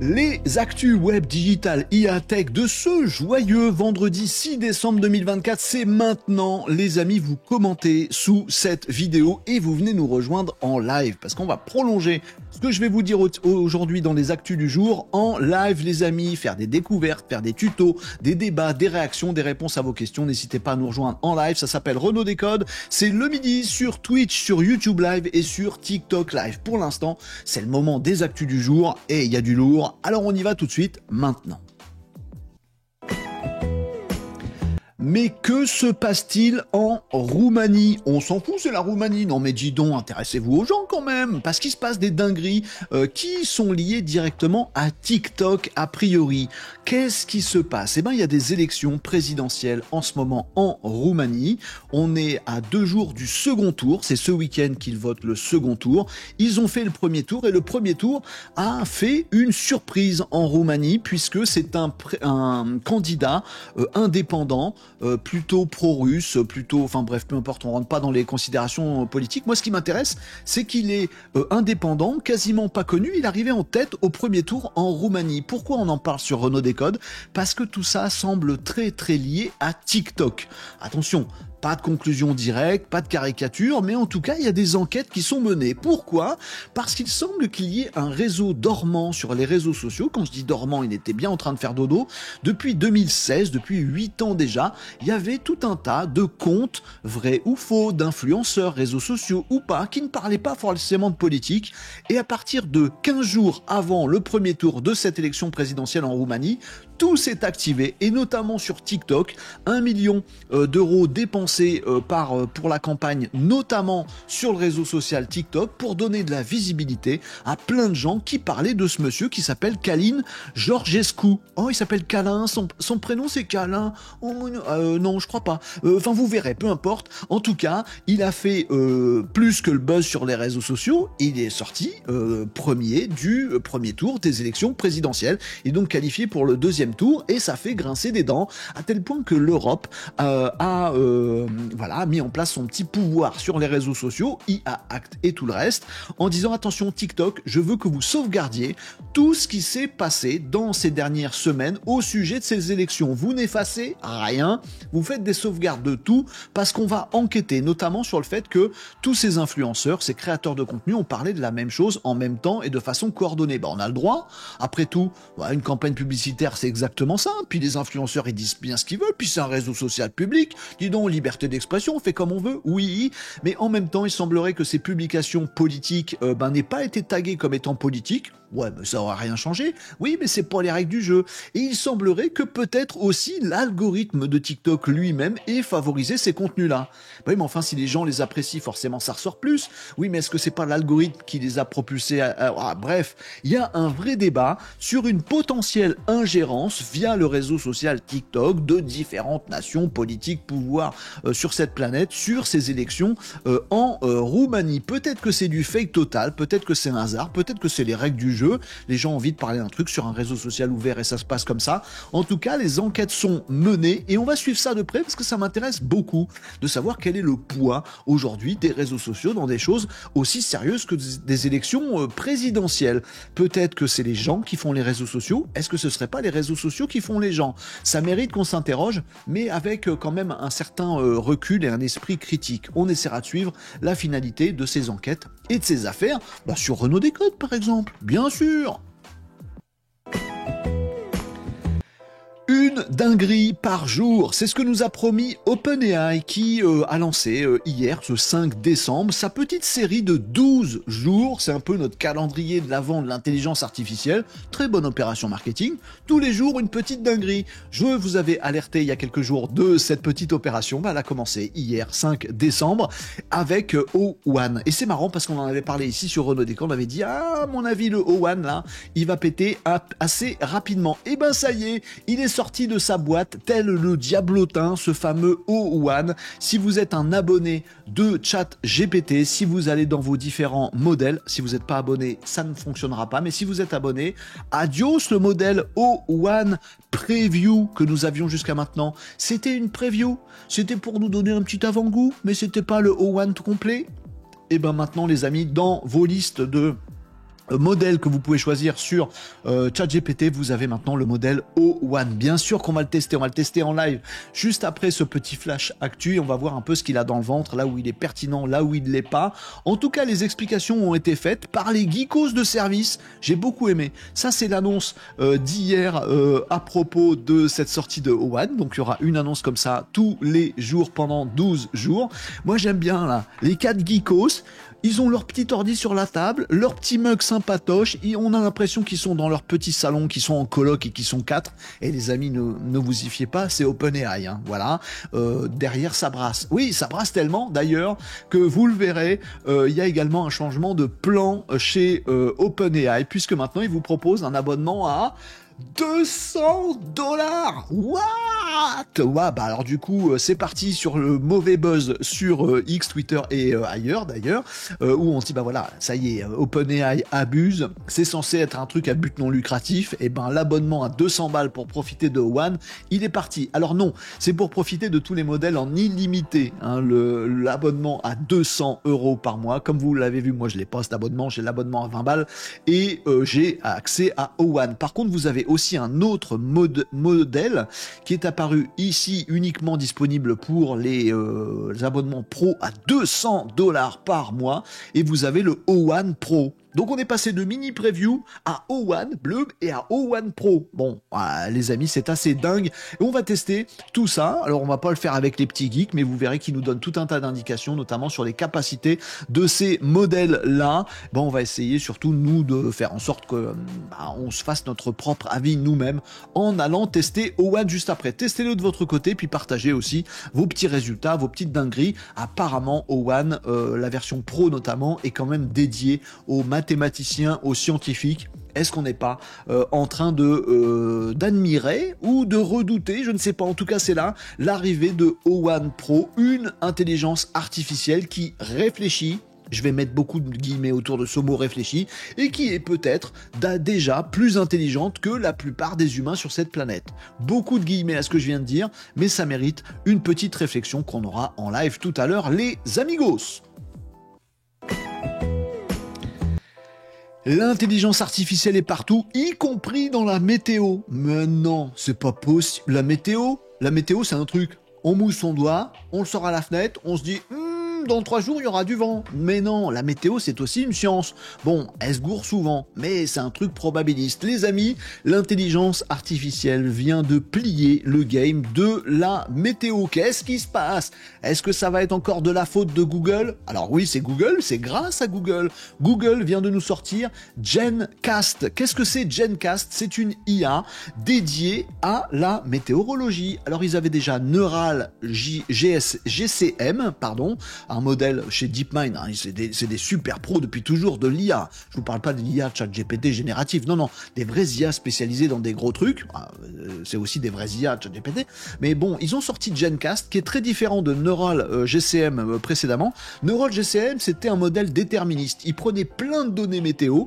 Les actus web digital IA Tech de ce joyeux vendredi 6 décembre 2024, c'est maintenant les amis, vous commentez sous cette vidéo et vous venez nous rejoindre en live parce qu'on va prolonger ce que je vais vous dire aujourd'hui dans les actus du jour en live les amis, faire des découvertes, faire des tutos, des débats, des réactions, des réponses à vos questions, n'hésitez pas à nous rejoindre en live, ça s'appelle Renaud Décode, c'est le midi sur Twitch, sur YouTube Live et sur TikTok Live. Pour l'instant, c'est le moment des actus du jour et il y a du lourd. Alors on y va tout de suite, maintenant. Mais que se passe-t-il en Roumanie? On s'en fout, c'est la Roumanie. Non mais dis donc, intéressez-vous aux gens quand même, parce qu'il se passe des dingueries qui sont liées directement à TikTok a priori. Qu'est-ce qui se passe? Eh bien, il y a des élections présidentielles en ce moment en Roumanie. On est à 2 jours du second tour, c'est ce week-end qu'ils votent le second tour. Ils ont fait le premier tour et le premier tour a fait une surprise en Roumanie puisque c'est un candidat indépendant, plutôt pro-russe, plutôt, enfin bref, peu importe, on rentre pas dans les considérations politiques. Moi, ce qui m'intéresse, c'est qu'il est indépendant, quasiment pas connu. Il arrivait en tête au premier tour en Roumanie. Pourquoi on en parle sur Renaud Décode? Parce que tout ça semble très très lié à TikTok. Attention, pas de conclusion directe, pas de caricature, mais en tout cas, il y a des enquêtes qui sont menées. Pourquoi? Parce qu'il semble qu'il y ait un réseau dormant sur les réseaux sociaux. Quand je dis dormant, il était bien en train de faire dodo. Depuis 2016, depuis 8 ans déjà, il y avait tout un tas de comptes, vrais ou faux, d'influenceurs, réseaux sociaux ou pas, qui ne parlaient pas forcément de politique. Et à partir de 15 jours avant le premier tour de cette élection présidentielle en Roumanie, tout s'est activé, et notamment sur TikTok, 1 million d'euros dépensés pour la campagne, notamment sur le réseau social TikTok, pour donner de la visibilité à plein de gens qui parlaient de ce monsieur qui s'appelle Călin Georgescu. Oh, il s'appelle Câlin, son prénom c'est Câlin. Oh, non, je crois pas. Enfin, vous verrez, peu importe. En tout cas, il a fait plus que le buzz sur les réseaux sociaux. Il est sorti premier du premier tour des élections présidentielles, et donc qualifié pour le deuxième tour, et ça fait grincer des dents à tel point que l'Europe a mis en place son petit pouvoir sur les réseaux sociaux, IA Act et tout le reste, en disant attention TikTok, je veux que vous sauvegardiez tout ce qui s'est passé dans ces dernières semaines au sujet de ces élections. Vous n'effacez rien, vous faites des sauvegardes de tout, parce qu'on va enquêter notamment sur le fait que tous ces influenceurs, ces créateurs de contenu ont parlé de la même chose en même temps et de façon coordonnée. On a le droit, après tout, une campagne publicitaire c'est exactement ça, puis les influenceurs ils disent bien ce qu'ils veulent, puis c'est un réseau social public, dis donc, liberté d'expression, on fait comme on veut, oui, mais en même temps il semblerait que ces publications politiques n'aient pas été taguées comme étant politiques. Ouais, mais ça n'aura rien changé. Oui, mais c'est pas les règles du jeu. Et il semblerait que peut-être aussi l'algorithme de TikTok lui-même ait favorisé ces contenus-là. Oui, mais enfin, si les gens les apprécient, forcément, ça ressort plus. Oui, mais est-ce que c'est pas l'algorithme qui les a propulsés bref, il y a un vrai débat sur une potentielle ingérence via le réseau social TikTok de différentes nations politiques, pouvoir sur cette planète, sur ces élections en Roumanie. Peut-être que c'est du fake total, peut-être que c'est un hasard, peut-être que c'est les règles du jeu. Les gens ont envie de parler d'un truc sur un réseau social ouvert et ça se passe comme ça. En tout cas, les enquêtes sont menées et on va suivre ça de près parce que ça m'intéresse beaucoup de savoir quel est le poids aujourd'hui des réseaux sociaux dans des choses aussi sérieuses que des élections présidentielles. Peut-être que c'est les gens qui font les réseaux sociaux. Est-ce que ce serait pas les réseaux sociaux qui font les gens? Ça mérite qu'on s'interroge, mais avec quand même un certain recul et un esprit critique. On essaiera de suivre la finalité de ces enquêtes et de ces affaires sur Renaud Décode par exemple. Bien sûr. Une dinguerie par jour, c'est ce que nous a promis OpenAI qui a lancé hier, ce 5 décembre, sa petite série de 12 jours. C'est un peu notre calendrier de l'avant de l'intelligence artificielle. Très bonne opération marketing. Tous les jours, une petite dinguerie. Je vous avais alerté il y a quelques jours de cette petite opération. Elle a commencé hier, 5 décembre, avec O1. Et c'est marrant parce qu'on en avait parlé ici sur Renaud Décode. On avait dit, à mon avis, le O1, là, il va péter assez rapidement. Et ben ça y est, il est sorti de sa boîte, tel le diablotin, ce fameux O1. Si vous êtes un abonné de ChatGPT, si vous allez dans vos différents modèles, si vous n'êtes pas abonné, ça ne fonctionnera pas, mais si vous êtes abonné, adios le modèle O1 Preview que nous avions jusqu'à maintenant. C'était une preview, c'était pour nous donner un petit avant-goût, mais c'était pas le O1 tout complet. Et ben maintenant les amis, dans vos listes de modèle que vous pouvez choisir sur ChatGPT, vous avez maintenant le modèle O1. Bien sûr qu'on va le tester, on va le tester en live juste après ce petit flash actu et on va voir un peu ce qu'il a dans le ventre, là où il est pertinent, là où il ne l'est pas. En tout cas, les explications ont été faites par les geekos de service. J'ai beaucoup aimé. Ça, c'est l'annonce d'hier à propos de cette sortie de O1. Donc, il y aura une annonce comme ça tous les jours pendant 12 jours. Moi, j'aime bien là les 4 geekos. Ils ont leur petit ordi sur la table, leur petit mug sympatoche, et on a l'impression qu'ils sont dans leur petit salon, qu'ils sont en coloc et qu'ils sont 4. Et les amis, ne vous y fiez pas, c'est OpenAI, hein, voilà. Derrière, ça brasse. Oui, ça brasse tellement, d'ailleurs, que vous le verrez, il y a également un changement de plan chez OpenAI, puisque maintenant, ils vous proposent un abonnement à $200. What? Ouais, bah alors du coup, c'est parti sur le mauvais buzz sur X, Twitter et ailleurs d'ailleurs, où on se dit bah voilà, ça y est, OpenAI abuse, c'est censé être un truc à but non lucratif, et ben l'abonnement à 200 balles pour profiter de One, il est parti. Alors non, c'est pour profiter de tous les modèles en illimité, hein, l'abonnement à 200 € par mois, comme vous l'avez vu, moi je l'ai pas cet abonnement, j'ai l'abonnement à 20 balles et j'ai accès à O1. Par contre, vous avez aussi un autre modèle qui est apparu ici, uniquement disponible pour les abonnements pro à 200 $ par mois, et vous avez le O1 Pro. Donc on est passé de mini preview à O1 bleu et à O1 Pro. Bon, voilà, les amis, c'est assez dingue. Et on va tester tout ça. Alors on va pas le faire avec les petits geeks, mais vous verrez qu'ils nous donnent tout un tas d'indications, notamment sur les capacités de ces modèles-là. Bon, on va essayer surtout, nous, de faire en sorte que on se fasse notre propre avis nous-mêmes en allant tester O1 juste après. Testez-le de votre côté, puis partagez aussi vos petits résultats, vos petites dingueries. Apparemment, O1, la version Pro notamment, est quand même dédiée aux mathématiciens, aux scientifiques. Est-ce qu'on n'est pas en train de d'admirer ou de redouter, je ne sais pas, en tout cas c'est là, l'arrivée de O1 Pro, une intelligence artificielle qui réfléchit, je vais mettre beaucoup de guillemets autour de ce mot réfléchi, et qui est peut-être déjà plus intelligente que la plupart des humains sur cette planète. Beaucoup de guillemets à ce que je viens de dire, mais ça mérite une petite réflexion qu'on aura en live tout à l'heure, les amigos. L'intelligence artificielle est partout, y compris dans la météo. Mais non, c'est pas possible. La météo, c'est un truc. On mousse son doigt, on le sort à la fenêtre, on se dit dans 3 jours, il y aura du vent. Mais non, la météo, c'est aussi une science. Bon, elle se gourre souvent, mais c'est un truc probabiliste. Les amis, l'intelligence artificielle vient de plier le game de la météo. Qu'est-ce qui se passe? Est-ce que ça va être encore de la faute de Google? Alors oui, c'est Google, c'est grâce à Google. Google vient de nous sortir GenCast. Qu'est-ce que c'est GenCast? C'est une IA dédiée à la météorologie. Alors ils avaient déjà Neural GCM, un modèle chez DeepMind, hein, c'est des super pros depuis toujours de l'IA. Je vous parle pas de l'IA ChatGPT générative, non, des vrais IA spécialisés dans des gros trucs. C'est aussi des vrais IA ChatGPT. Mais bon, ils ont sorti GenCast, qui est très différent de Neural GCM précédemment. Neural GCM, c'était un modèle déterministe. Il prenait plein de données météo,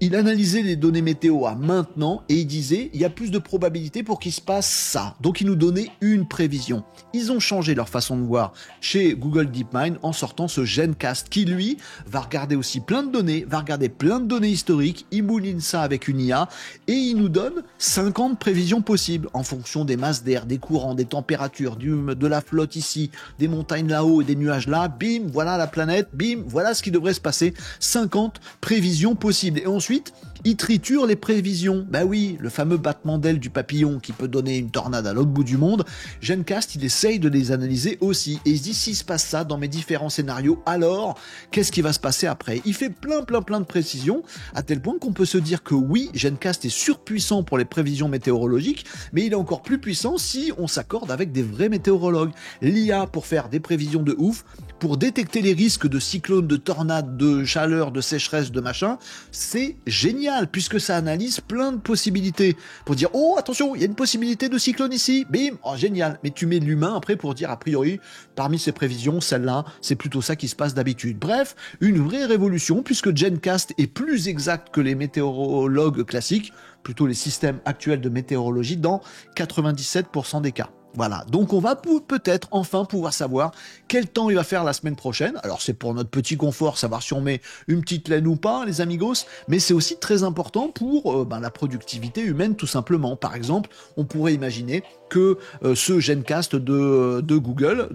il analysait les données météo à maintenant et il disait il y a plus de probabilité pour qu'il se passe ça. Donc il nous donnait une prévision. Ils ont changé leur façon de voir chez Google DeepMind en sortant ce GenCast qui lui va regarder aussi plein de données, va regarder plein de données historiques, il mouline ça avec une IA et il nous donne 50 prévisions possibles en fonction des masses d'air, des courants, des températures, de la flotte ici, des montagnes là-haut et des nuages là. Bim, voilà la planète, bim, voilà ce qui devrait se passer. 50 prévisions possibles. Et ensuite, il triture les prévisions. Bah oui, le fameux battement d'aile du papillon qui peut donner une tornade à l'autre bout du monde. GenCast, il essaye de les analyser aussi. Et il se dit, s'il se passe ça dans mes différents scénarios, alors, qu'est-ce qui va se passer après? Il fait plein de précisions, à tel point qu'on peut se dire que oui, GenCast est surpuissant pour les prévisions météorologiques, mais il est encore plus puissant si on s'accorde avec des vrais météorologues. L'IA pour faire des prévisions de ouf, pour détecter les risques de cyclones, de tornades, de chaleur, de sécheresse, de machin, c'est génial, puisque ça analyse plein de possibilités. Pour dire, oh, attention, il y a une possibilité de cyclone ici, bim, oh, génial. Mais tu mets l'humain après pour dire, a priori, parmi ces prévisions, celle-là, c'est plutôt ça qui se passe d'habitude. Bref, une vraie révolution, puisque GenCast est plus exact que les météorologues classiques, plutôt les systèmes actuels de météorologie, dans 97% des cas. Voilà, donc on va peut-être enfin pouvoir savoir quel temps il va faire la semaine prochaine. Alors c'est pour notre petit confort, savoir si on met une petite laine ou pas, les amigos, mais c'est aussi très important pour la productivité humaine tout simplement. Par exemple, on pourrait imaginer que ce Gencast de Google,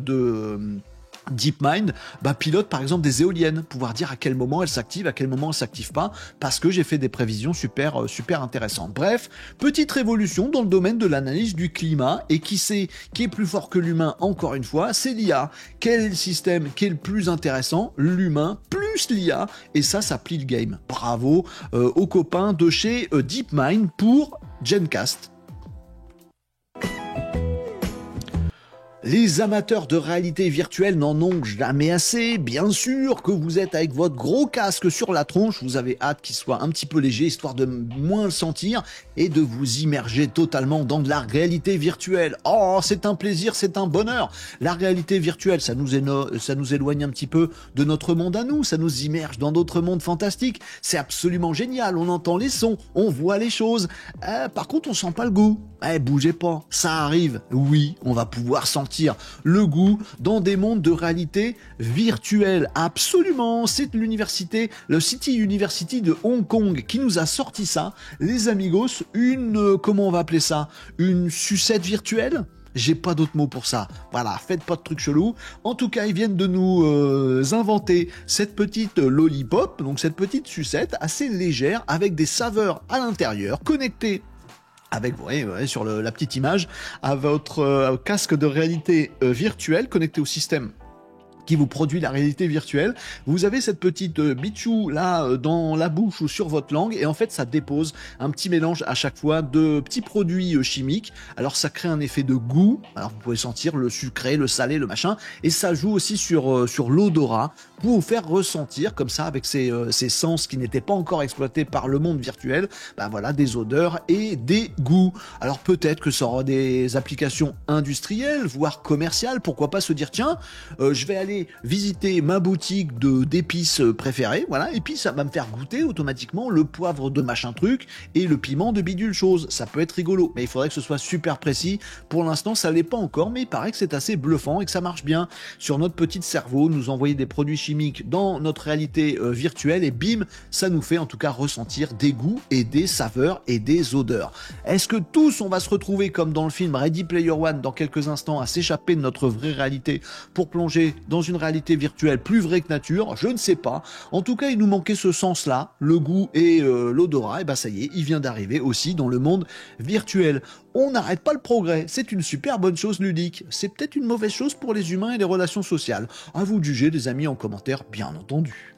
DeepMind, pilote par exemple des éoliennes, pouvoir dire à quel moment elles s'activent, à quel moment elles s'activent pas, parce que j'ai fait des prévisions super intéressantes. Bref, petite révolution dans le domaine de l'analyse du climat, et qui est plus fort que l'humain, encore une fois, c'est l'IA. Quel est le système qui est le plus intéressant? L'humain plus l'IA, et ça plie le game. Bravo aux copains de chez DeepMind pour Gencast. Les amateurs de réalité virtuelle n'en ont jamais assez. Bien sûr que vous êtes avec votre gros casque sur la tronche, vous avez hâte qu'il soit un petit peu léger, histoire de moins le sentir et de vous immerger totalement dans de la réalité virtuelle. Oh, c'est un plaisir, c'est un bonheur. La réalité virtuelle, ça nous éloigne un petit peu de notre monde à nous, ça nous immerge dans d'autres mondes fantastiques. C'est absolument génial, on entend les sons, on voit les choses. Par contre, on sent pas le goût. Bougez pas, ça arrive. Oui, on va pouvoir sentir le goût dans des mondes de réalité virtuelle. Absolument, c'est l'université, le City University de Hong Kong qui nous a sorti ça. Les amigos, comment on va appeler ça? Une sucette virtuelle? J'ai pas d'autre mot pour ça. Voilà, faites pas de trucs chelous. En tout cas, ils viennent de nous inventer cette petite lollipop, donc cette petite sucette assez légère avec des saveurs à l'intérieur, connectées avec, vous voyez, sur la petite image, à votre casque de réalité virtuelle connecté au système qui vous produit la réalité virtuelle. Vous avez cette petite bichou là dans la bouche ou sur votre langue, et en fait ça dépose un petit mélange à chaque fois de petits produits chimiques. Alors ça crée un effet de goût, alors vous pouvez sentir le sucré, le salé, le machin, et ça joue aussi sur l'odorat pour vous faire ressentir comme ça avec ces sens qui n'étaient pas encore exploités par le monde virtuel, voilà, des odeurs et des goûts. Alors peut-être que ça aura des applications industrielles, voire commerciales, pourquoi pas se dire tiens, je vais aller visiter ma boutique d'épices préférée, voilà, et puis ça va me faire goûter automatiquement le poivre de machin truc et le piment de bidule chose. Ça peut être rigolo, mais il faudrait que ce soit super précis. Pour l'instant, ça l'est pas encore, mais il paraît que c'est assez bluffant et que ça marche bien sur notre petit cerveau, nous envoyer des produits chimiques dans notre réalité virtuelle, et bim, ça nous fait en tout cas ressentir des goûts et des saveurs et des odeurs. Est-ce que tous on va se retrouver comme dans le film Ready Player One dans quelques instants à s'échapper de notre vraie réalité pour plonger dans une réalité virtuelle plus vraie que nature? Je ne sais pas. En tout cas, il nous manquait ce sens-là, le goût et l'odorat, et ça y est, il vient d'arriver aussi dans le monde virtuel. On n'arrête pas le progrès, c'est une super bonne chose ludique. C'est peut-être une mauvaise chose pour les humains et les relations sociales. À vous de juger, les amis, en commentaire, bien entendu.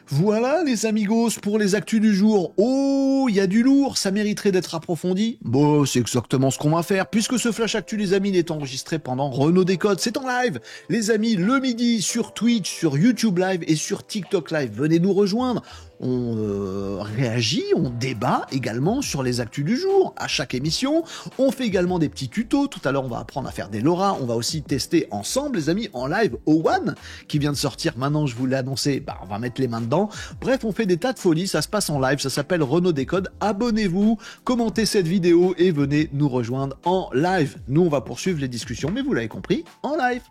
Voilà les amigos pour les actus du jour. Oh, il y a du lourd, ça mériterait d'être approfondi. Bon, c'est exactement ce qu'on va faire, puisque ce Flash Actu, les amis, il est enregistré pendant Renaud Décode. C'est en live, les amis, le midi, sur Twitch, sur YouTube Live et sur TikTok Live. Venez nous rejoindre. On réagit, on débat également sur les actus du jour à chaque émission. On fait également des petits tutos. Tout à l'heure, on va apprendre à faire des LoRa. On va aussi tester ensemble, les amis, en live O1 qui vient de sortir. Maintenant, je vous l'ai annoncé, on va mettre les mains dedans. Bref, on fait des tas de folies. Ça se passe en live. Ça s'appelle Renaud Décode. Abonnez-vous, commentez cette vidéo et venez nous rejoindre en live. Nous, on va poursuivre les discussions, mais vous l'avez compris, en live.